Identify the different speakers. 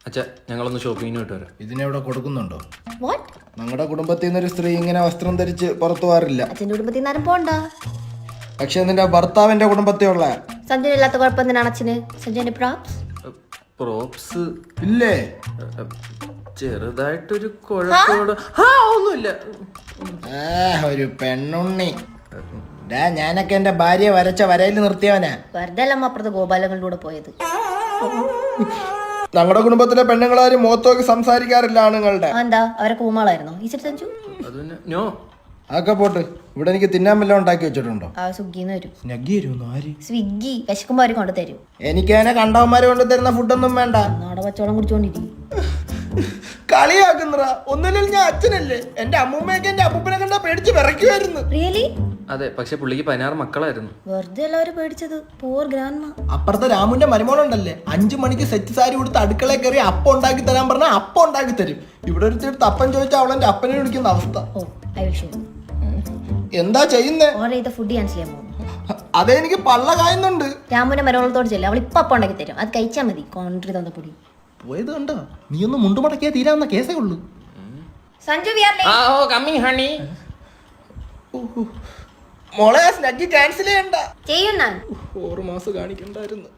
Speaker 1: അച്ഛാ ഞങ്ങളൊന്ന് ഷോപ്പിങ്ങിന് വിട്ടു വരാം.
Speaker 2: ഇതിനെവിടെ കൊടുക്കുന്നുണ്ടോ?
Speaker 3: വാട്ട്?
Speaker 2: ഞങ്ങളുടെ കുടുംബത്തിൽ നിന്നൊരു സ്ത്രീ ഇങ്ങനെ വസ്ത്രം ധരിച്ച് പുറത്തു പോകാറില്ല.
Speaker 3: അച്ഛൻ്റെ കുടുംബത്തിൽ നിന്നാരും പോണ്ട.
Speaker 2: പക്ഷെ നിന്റെ ഭർത്താവിന്റെ കുടുംബത്തിലുള്ള
Speaker 3: സഞ്ജുവിനില്ലാത്ത കുഴപ്പം എന്തിനാണ് അച്ഛന്? സഞ്ജുവിന്റെ പ്രോപ്സ്
Speaker 1: പ്രോപ്സ്
Speaker 2: ഇല്ലേ?
Speaker 1: ചെറുതായിട്ടൊരു കുഴപ്പമോട് ഒന്നുമില്ല.
Speaker 2: ഒരു പെണ്ണുണ്ണി. ഞാനൊക്കെ എന്റെ ഭാര്യയെ വരച്ച വരയിൽ നിർത്തിയവനാ.
Speaker 3: വെറുതെ അല്ല അപ്പുറത്ത് ഗോപാലങ്ങളുടെ കൂടെ പോയത്.
Speaker 2: ഞങ്ങളുടെ കുടുംബത്തിലെ പെണ്ണുങ്ങളാരും മുഖത്തോക്കി സംസാരിക്കാറില്ല ആണുങ്ങളുടെ.
Speaker 3: എന്താ അവരെ കൂമാളായിരുന്നോ ഈ സഞ്ജു?
Speaker 1: അത് പിന്നെ നോ.
Speaker 2: അതൊക്കെ പോട്ട്. ഇവിടെ എനിക്ക് തിന്നാൻ വല്ലതും ഉണ്ടാക്കി വെച്ചിട്ടുണ്ടോ?
Speaker 3: ആ സ്വിഗ്ഗിന്ന് വരും.
Speaker 2: ആര്?
Speaker 3: സ്വിഗ്ഗി വിശക്കുമ്പോ അവര് കൊണ്ടു തരും.
Speaker 2: എനിക്ക് അതിനെ കണ്ടവന്മാര് കൊണ്ടു തരുന്ന ഫുഡൊന്നും വേണ്ട.
Speaker 3: നാടൻ പച്ചവെള്ളം കുടിച്ചോണ്ടിരിക്കും.
Speaker 2: കളിയാക്കുന്നറ. ഒന്നുമില്ല, ഞാൻ അച്ഛനല്ലേ. എന്റെ അമ്മൂമ്മയൊക്കെ എന്റെ അപ്പൂപ്പനെ കണ്ടാ പേടിച്ച് വിറയ്ക്കുമായിരുന്നു.
Speaker 3: റിയലി?
Speaker 1: അതെ, പക്ഷെ പുള്ളിക്ക് 16 മക്കളായിരുന്നു.
Speaker 3: വെറുതെ എല്ലാവരും പേടിച്ചത്. പോർ ഗ്രാൻഡ്മ.
Speaker 2: അപ്പുറത്തെ രാമുന്റെ മരുമോനുണ്ടല്ലേ, 5 മണിക്ക് സെറ്റ് സാരി കൊടുത്ത് അടുക്കളയിൽ കയറി അപ്പം ഉണ്ടാക്കി തരാൻ പറഞ്ഞാൽ അപ്പം ഉണ്ടാക്കി തരും. ഇവിടെ ഒരു തീർത്ത് അപ്പം ചോദിച്ചാൽ അവളെന്റെ അപ്പനെ വിളിക്കുന്ന അവസ്ഥ.
Speaker 3: ഓ ഐ വിൽ ഷോ.
Speaker 2: എന്താ ചെയ്യുന്നേ?
Speaker 3: ഓർഡർ ചെയ്ത ഫുഡ് ക്യാൻസൽ ചെയ്യാൻ പോകുന്നു.
Speaker 2: അതെനിക്ക് പള്ള കായുന്നുണ്ട്.
Speaker 3: രാമുന്റെ മരുമകളത്തോട് ചെല്ലും. അവൾ ഇപ്പൊ അപ്പം ഉണ്ടാക്കി തരും. അത് കഴിച്ചാൽ മതി. കോൺട്രി തന്നപ്പൊടി
Speaker 2: പോയത് കണ്ടോ? നീ ഒന്ന് മുണ്ടുമടക്കിയാ തീരാവുന്ന കേസേ ഉള്ളൂ.
Speaker 3: Sanju we are late.
Speaker 1: Coming honey.
Speaker 2: മോളെ സ്നഗ്ഗി ക്യാൻസൽ ചെയ്യണ്ട.
Speaker 3: ചെയ്യും ഞാൻ.
Speaker 2: 4 മാസം കാണിക്കണ്ടായിരുന്നു.